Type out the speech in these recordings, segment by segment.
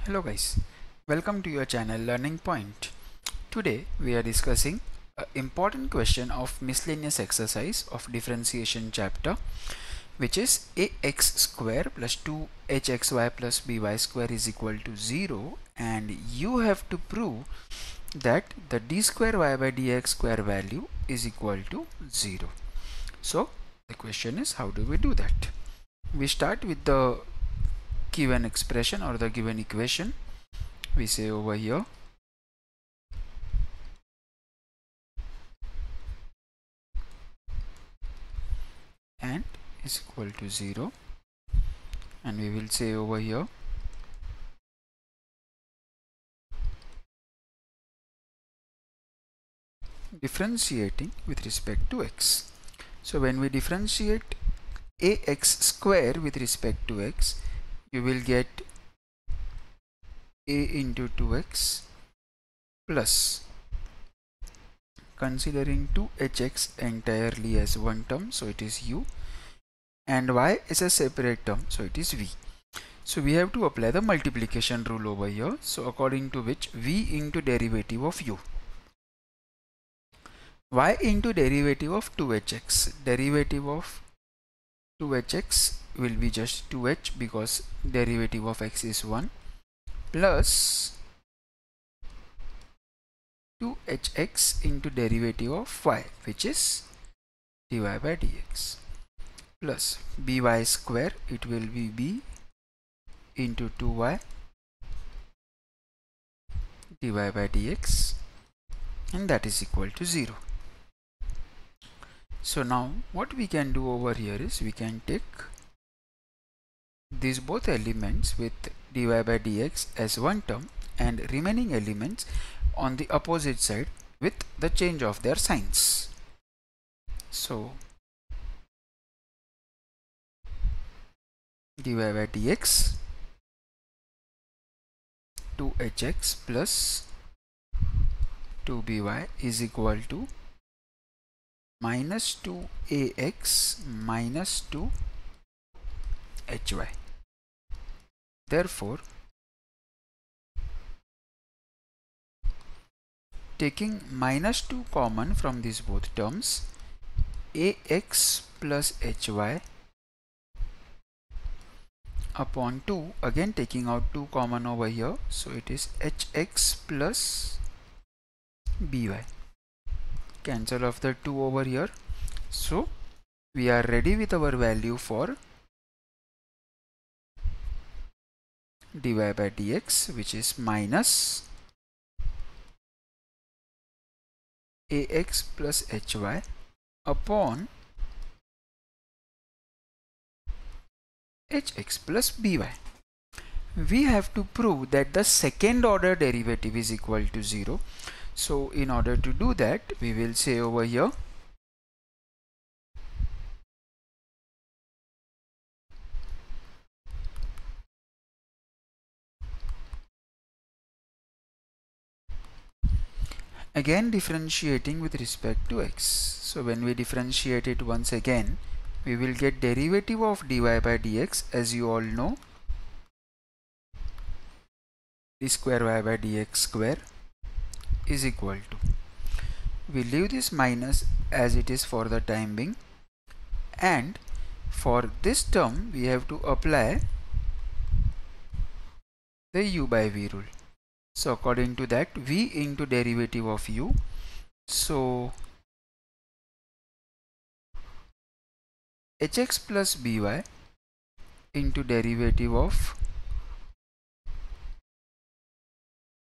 Hello guys, welcome to your channel Learning Point. Today we are discussing an important question of miscellaneous exercise of differentiation chapter, which is ax square plus 2hxy plus by square is equal to 0, and you have to prove that the d square y by dx square value is equal to 0. So the question is, how do we do that? We start with the given expression or the given equation. We say over here and is equal to 0, and we will say over here differentiating with respect to x. So when we differentiate ax square with respect to x, you will get a into 2x plus, considering 2hx entirely as one term, so it is u, and y is a separate term, so it is v. So we have to apply the multiplication rule over here, so according to which v into derivative of u, y into derivative of 2hx, derivative of 2hx will be just 2h because derivative of x is 1, plus 2hx into derivative of y, which is dy by dx, plus by square, it will be b into 2y dy by dx, and that is equal to 0. So now what we can do over here is we can take these both elements with dy by dx as one term and remaining elements on the opposite side with the change of their signs. So dy by dx 2hx plus 2by is equal to minus 2ax minus 2hy. Therefore, taking minus 2 common from these both terms, ax plus hy upon 2, again taking out 2 common over here, so it is hx plus by. Cancel off the 2 over here. So we are ready with our value for dy by dx, which is minus ax plus hy upon hx plus by. We have to prove that the second order derivative is equal to 0. So in order to do that, we will say over here again differentiating with respect to x. So when we differentiate it once again, we will get derivative of dy by dx, as you all know, d square y by dx square is equal to, we leave this minus as it is for the time being, and for this term we have to apply the u by v rule. So according to that, v into derivative of u, so hx plus by into derivative of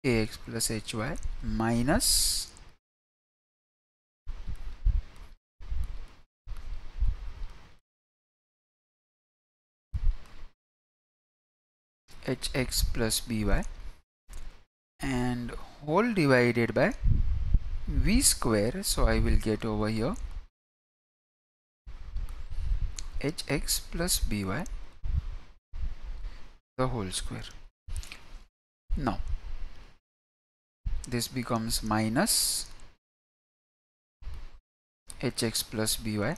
ax plus hy minus hx plus by, and whole divided by v square. So I will get over here hx plus by the whole square. Now this becomes minus hx plus by,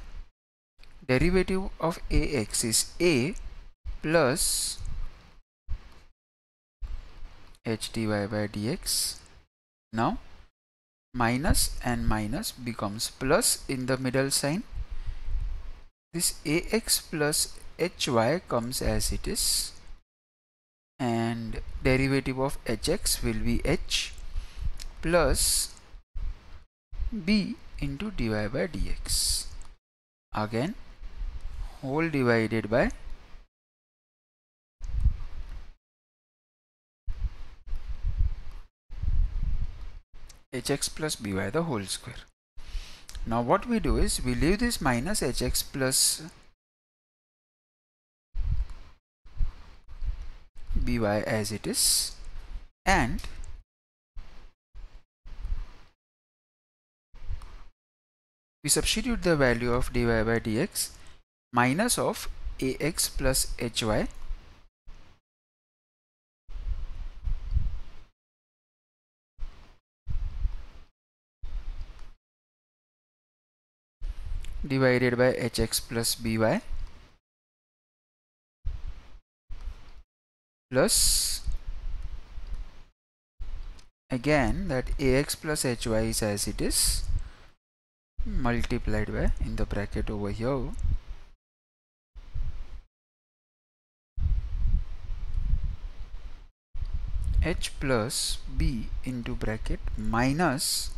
derivative of ax is a plus h dy by dx. Now minus and minus becomes plus in the middle sign. This ax plus hy comes as it is, and derivative of hx will be h plus b into dy by dx. Again, whole divided by hx plus by the whole square. Now what we do is we leave this minus hx plus by as it is, and we substitute the value of dy by dx minus of ax plus hy divided by hx plus by plus again that ax plus hy is as it is multiplied by, in the bracket over here, h plus b into bracket minus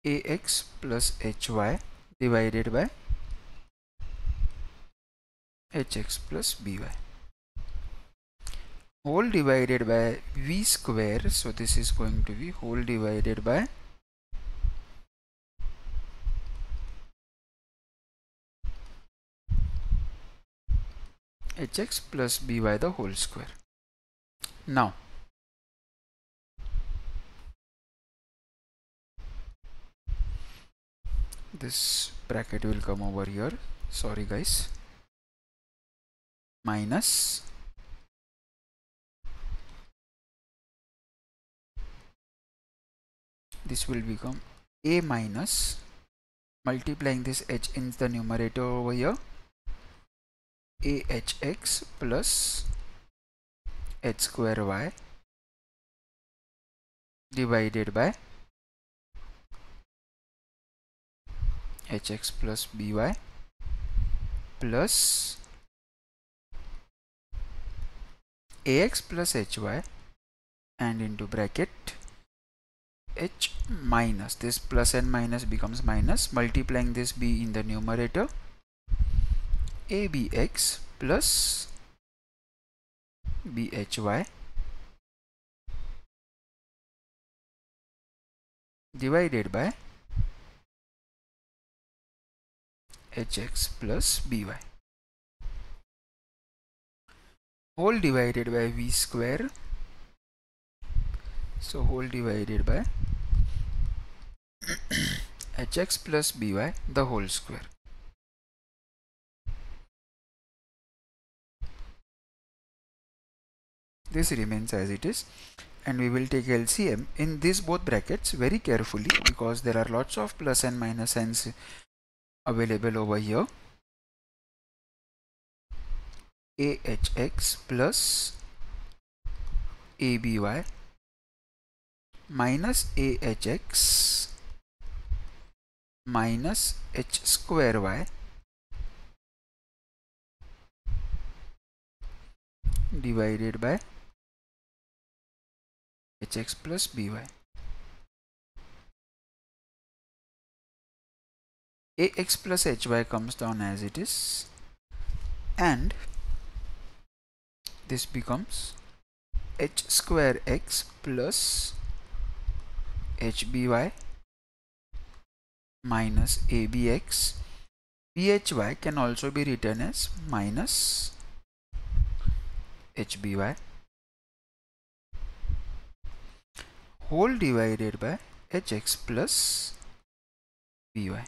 ax plus hy divided by hx plus by, whole divided by v square. So this is going to be whole divided by hx plus by the whole square. Now this bracket will come over here, sorry guys, minus this will become a minus, multiplying this h in the numerator over here, ahx plus h square y divided by hx plus by plus ax plus hy and into bracket h minus, this plus and minus becomes minus, multiplying this b in the numerator, abx plus bhy divided by hx plus by, whole divided by v square. So whole divided by hx plus by the whole square. This remains as it is, and we will take LCM in these both brackets very carefully because there are lots of plus and minus signs available over here. ahx plus aby minus ahx minus h square y divided by hx plus by. Ax plus hy comes down as it is, and this becomes h square x plus hby minus abx. Bhy can also be written as minus hby whole divided by hx plus by.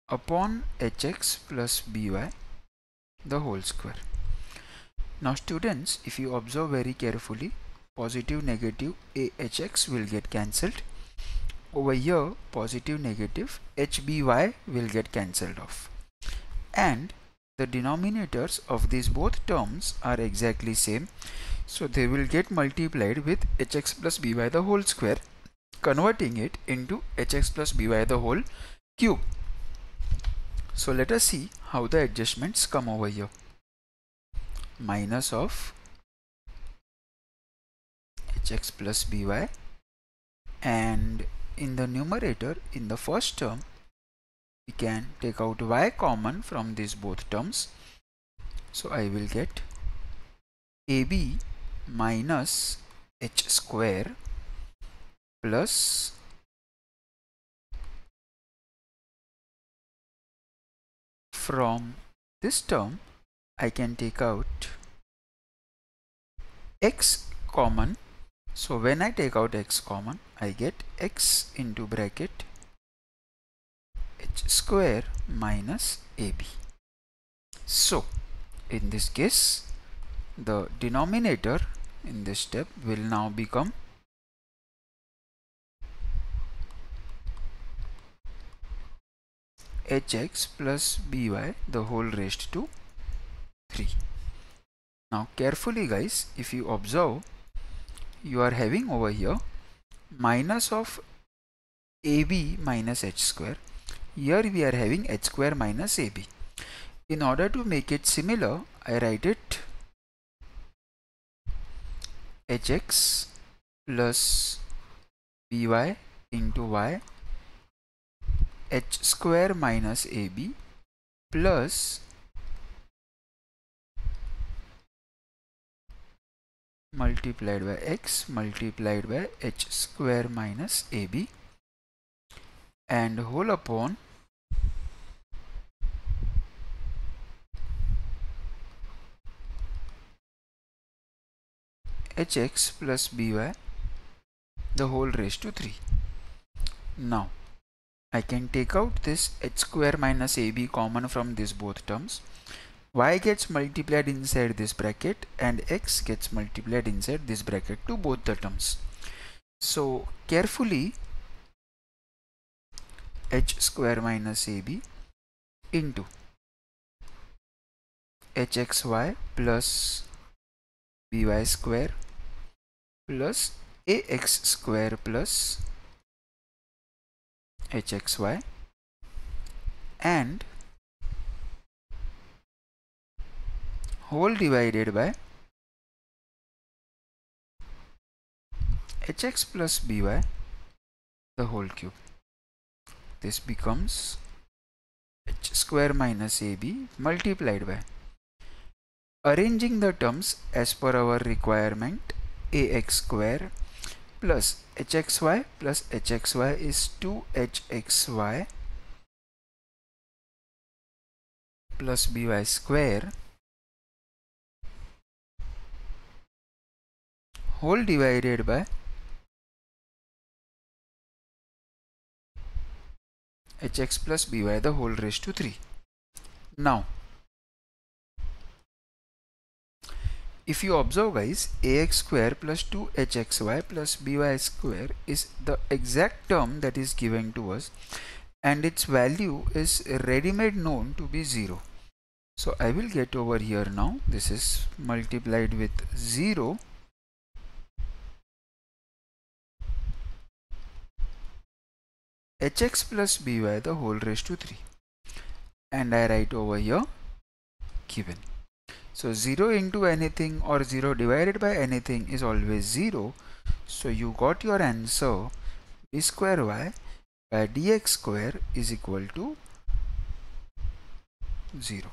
Upon hx plus by the whole square. Now students, if you observe very carefully, positive negative ahx will get cancelled over here positive negative hby will get cancelled off, and the denominators of these both terms are exactly same, so they will get multiplied with hx plus by the whole square, converting it into hx plus by the whole cube. So let us see how the adjustments come over here. Minus of hx plus by, and in the numerator, in the first term, we can take out y common from these both terms. So I will get ab minus h square plus from this term I can take out x common. So when I take out x common, I get x into bracket h square minus ab. So in this case, the denominator in this step will now become hx plus by the whole raised to 3. Now carefully guys, if you observe, you are having over here minus of ab minus h square. Here we are having h square minus ab. In order to make it similar, I write it hx plus by into y h square minus ab plus multiplied by x multiplied by h square minus ab, and whole upon hx plus by the whole raised to 3. Now I can take out this h square minus ab common from these both terms. Y gets multiplied inside this bracket and x gets multiplied inside this bracket to both the terms. So carefully, h square minus ab into hxy plus by square plus ax square plus hxy, and whole divided by hx plus by the whole cube. This becomes h square minus ab multiplied by, arranging the terms as per our requirement, ax square plus hxy plus hxy is 2hxy plus by square whole divided by hx plus by the whole raised to 3. Now if you observe guys, ax square plus 2hxy plus by square is the exact term that is given to us, and its value is ready-made known to be 0. So I will get over here now, this is multiplied with 0 hx plus by the whole raised to 3, and I write over here given. So 0 into anything or 0 divided by anything is always 0. So you got your answer, d square y by dx square is equal to 0.